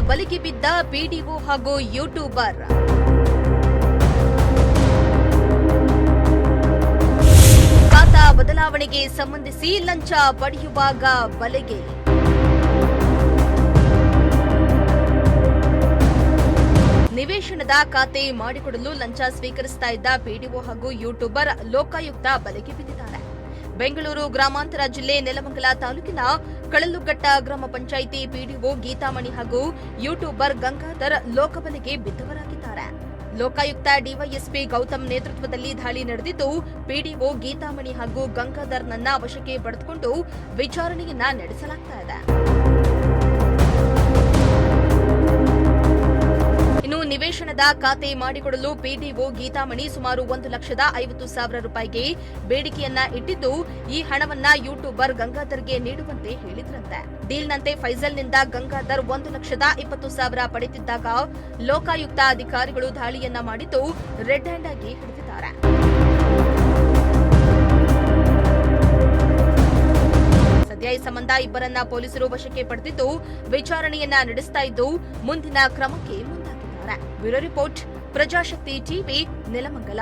ಬಲೆಗೆ ಬಿದ್ದ ಪಿಡಿಒ ಹಾಗೂ ಯೂಟ್ಯೂಬರ್. ಖಾತಾ ಬದಲಾವಣೆಗೆ ಸಂಬಂಧಿಸಿ ಲಂಚ ಪಡೆಯುವಾಗ ಬಲೆಗೆ. ನಿವೇಶನದ ಖಾತೆ ಮಾಡಿಕೊಡಲು ಲಂಚ ಸ್ವೀಕರಿಸ್ತಾ ಇದ್ದ ಪಿಡಿಒ ಹಾಗೂ ಯೂಟ್ಯೂಬರ್ ಲೋಕಾಯುಕ್ತ ಬಲೆಗೆ ಬಿದ್ದಿದ್ದಾರೆ. ಬೆಂಗಳೂರು ಗ್ರಾಮಾಂತರ ಜಿಲ್ಲೆ ನೆಲಮಂಗಲ ತಾಲೂಕಿನ ಕಳಲುಘಟ್ಟ ಗ್ರಾಮ ಪಂಚಾಯಿತಿ ಪಿಡಿಒ ಗೀತಾಮಣಿ ಹಾಗೂ ಯೂಟ್ಯೂಬರ್ ಗಂಗಾಧರ್ ಲೋಕಬಲೆಗೆ ಬಿದ್ದವರಾಗಿದ್ದಾರೆ. ಲೋಕಾಯುಕ್ತ ಡಿವೈಎಸ್ಪಿ ಗೌತಮ್ ನೇತೃತ್ವದಲ್ಲಿ ದಾಳಿ ನಡೆದಿದ್ದು, ಪಿಡಿಒ ಗೀತಾಮಣಿ ಹಾಗೂ ಗಂಗಾಧರ್ನನ್ನ ವಶಕ್ಕೆ ಪಡೆದುಕೊಂಡು ವಿಚಾರಣೆಯನ್ನ ನಡೆಸಲಾಗ್ತಾ ಇದೆ. ಇನ್ನು ನಿವೇಶನದ ಖಾತೆ ಮಾಡಿಕೊಡಲು ಪಿಡಿಒ ಗೀತಾಮಣಿ ಸುಮಾರು 1,50,000 ರೂಪಾಯಿಗೆ ಬೇಡಿಕೆಯನ್ನ ಇಟ್ಟಿದ್ದು, ಈ ಹಣವನ್ನ ಯೂಟ್ಯೂಬರ್ ಗಂಗಾಧರ್ಗೆ ನೀಡುವಂತೆ ಹೇಳಿದ್ರಂತೆ. ಡೀಲ್ನಂತೆ ಫೈಜಲ್ನಿಂದ ಗಂಗಾಧರ್ 1,20,000 ಪಡೆದಿದ್ದಾಗ ಲೋಕಾಯುಕ್ತ ಅಧಿಕಾರಿಗಳು ದಾಳಿಯನ್ನ ಮಾಡಿದ್ದು, ರೆಡ್ ಹ್ಯಾಂಡ್ ಆಗಿ ಹಿಡಿದಿದ್ದಾರೆ. ಸದ್ಯ ಈ ಸಂಬಂಧ ಇಬ್ಬರನ್ನ ಪೊಲೀಸರು ವಶಕ್ಕೆ ಪಡೆದಿದ್ದು, ವಿಚಾರಣೆಯನ್ನ ನಡೆಸ್ತಾ ಇದ್ದು, ಮುಂದಿನ ಕ್ರಮಕ್ಕೆ ಮುಂದಾಗಿದ್ದಾರೆ. Bureau report, Prajashakti TV, Nelamangala.